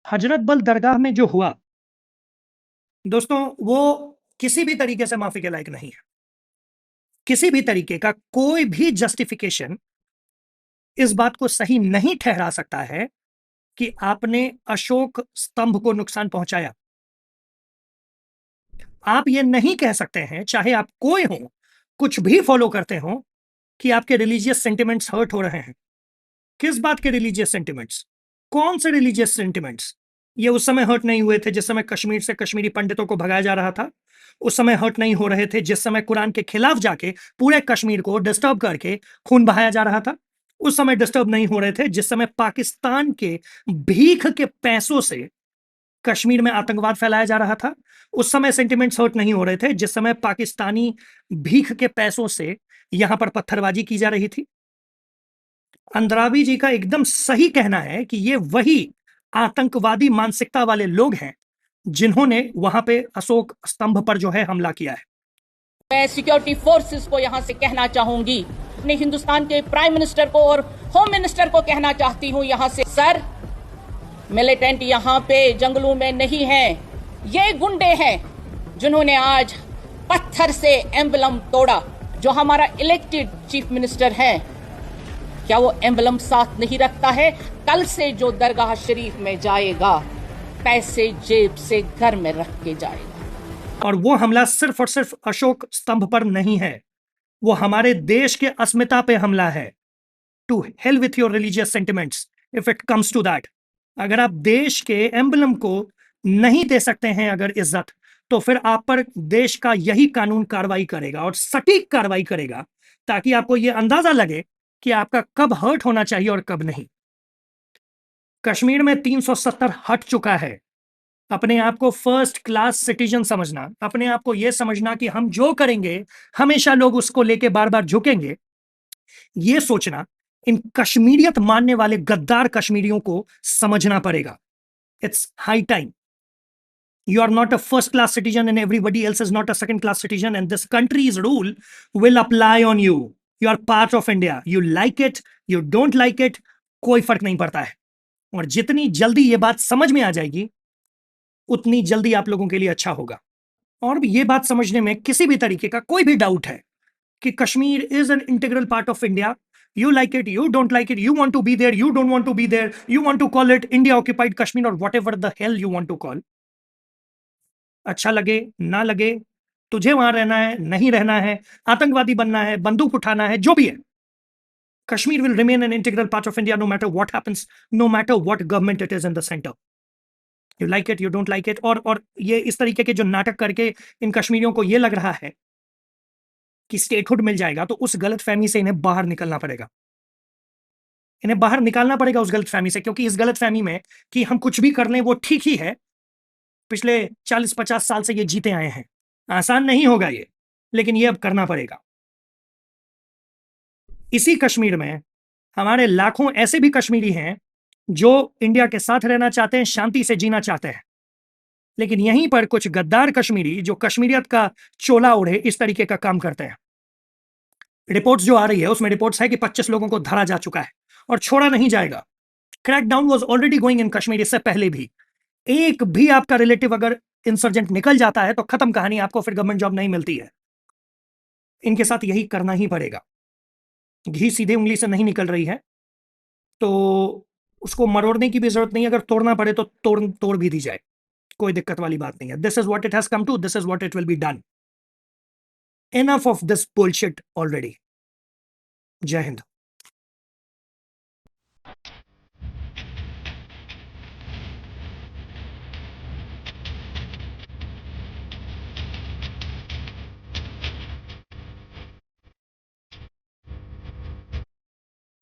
हजरत बल दरगाह में जो हुआ, दोस्तों, वो किसी भी तरीके से माफी के लायक नहीं है। किसी भी तरीके का कोई भी जस्टिफिकेशन इस बात को सही नहीं ठहरा सकता है कि आपने अशोक स्तंभ को नुकसान पहुंचाया। आप ये नहीं कह सकते हैं, चाहे आप कोई हो, कुछ भी फॉलो करते हो, कि आपके रिलीजियस सेंटिमेंट्स हर्ट हो रहे हैं। किस बात के रिलीजियस सेंटिमेंट्स? कौन से रिलीजियस सेंटिमेंट्स? ये उस समय हर्ट नहीं हुए थे जिस समय कश्मीर से कश्मीरी पंडितों को भगाया जा रहा था। उस समय हर्ट नहीं हो रहे थे जिस समय कुरान के खिलाफ जाके पूरे कश्मीर को डिस्टर्ब करके खून बहाया जा रहा था। उस समय डिस्टर्ब नहीं हो रहे थे जिस समय पाकिस्तान के भीख के पैसों से कश्मीर में आतंकवाद फैलाया जा रहा था। उस समय सेंटिमेंट्स हर्ट नहीं हो रहे थे जिस समय पाकिस्तानी भीख के पैसों से यहां पर पत्थरबाजी की जा रही थी। अंद्राबी जी का एकदम सही कहना है कि ये वही आतंकवादी मानसिकता वाले लोग हैं जिन्होंने वहां पे अशोक स्तंभ पर जो है हमला किया है। मैं सिक्योरिटी फोर्सेस को यहां से कहना चाहूंगी, अपने हिंदुस्तान के प्राइम मिनिस्टर को और होम मिनिस्टर को कहना चाहती हूं यहां से, सर, मिलिटेंट यहां पे जंगलों में नहीं है। ये गुंडे हैं जिन्होंने आज पत्थर से एम्बलम तोड़ा। जो हमारा इलेक्टेड चीफ मिनिस्टर है, क्या वो एम्बलम साथ नहीं रखता है? कल से जो दरगाह शरीफ में जाएगा, पैसे जेब से घर में रख के जाएगा। और वो हमला सिर्फ और सिर्फ अशोक स्तंभ पर नहीं है, वो हमारे देश के अस्मिता पे हमला है। To hell with your religious sentiments if it comes to that. अगर आप देश के एम्बलम को नहीं दे सकते हैं अगर इज्जत, तो फिर आप पर देश का यही कानून कार्रवाई करेगा और सटीक कार्रवाई करेगा, ताकि आपको यह अंदाजा लगे कि आपका कब हर्ट होना चाहिए और कब नहीं। कश्मीर में 370 हट चुका है। अपने आप को फर्स्ट क्लास सिटीजन समझना, अपने आप को यह समझना कि हम जो करेंगे हमेशा लोग उसको लेके बार बार झुकेंगे, यह सोचना इन कश्मीरियत मानने वाले गद्दार कश्मीरियों को समझना पड़ेगा। It's high time. You are not a first class citizen and everybody else is not a second class citizen, and this country's rule will apply on you. You are part of India. You like it, you don't like it, कोई फर्क नहीं पड़ता है। और जितनी जल्दी ये बात समझ में आ जाएगी, उतनी जल्दी आप लोगों के लिए अच्छा होगा। और ये बात समझने में किसी भी तरीके का कोई भी डाउट है कि Kashmir is an integral part of India, you like it, you don't like it, you want to be there, you don't want to be there, you want to call it India occupied Kashmir or whatever the hell you want to call, अच्छा लगे ना लगे, तुझे वहां रहना है नहीं रहना है, आतंकवादी बनना है, बंदूक उठाना है, जो भी है, Kashmir will remain an integral part of India no matter what happens, no matter what government it is in the centre. You like it, you don't like it. और ये इस तरीके के जो नाटक करके इन कश्मीरियों को ये लग रहा है कि स्टेटहुड मिल जाएगा, तो उस गलत फहमी से इन्हें बाहर निकलना पड़ेगा। इन्हें बाहर निकालना पड़ेगा उस गलत फहमी से, क्योंकि इस गलत फहमी में कि हम कुछ भी कर लें वो ठीक ही है, पिछले 40-50 साल से ये जीते आए हैं। आसान नहीं होगा ये, लेकिन ये अब करना पड़ेगा। इसी कश्मीर में हमारे लाखों ऐसे भी कश्मीरी हैं जो इंडिया के साथ रहना चाहते हैं, शांति से जीना चाहते हैं, लेकिन यहीं पर कुछ गद्दार कश्मीरी जो कश्मीरियत का चोला ओढ़े इस तरीके का काम करते हैं। रिपोर्ट्स जो आ रही है उसमें रिपोर्ट्स है कि 25 लोगों को धरा जा चुका है और छोड़ा नहीं जाएगा। Crackdown was already going in Kashmir इससे पहले भी। एक भी आपका रिलेटिव अगर इंसर्जेंट निकल जाता है तो खत्म कहानी, आपको फिर गवर्नमेंट जॉब नहीं मिलती है। इनके साथ यही करना ही पड़ेगा। घी सीधे उंगली से नहीं निकल रही है, तो उसको मरोड़ने की भी जरूरत नहीं है। अगर तोड़ना पड़े तो तोड़ भी दी जाए, कोई दिक्कत वाली बात नहीं है। This is what it has come to, this is what it will be done. Enough of this bullshit already. Jai Hind.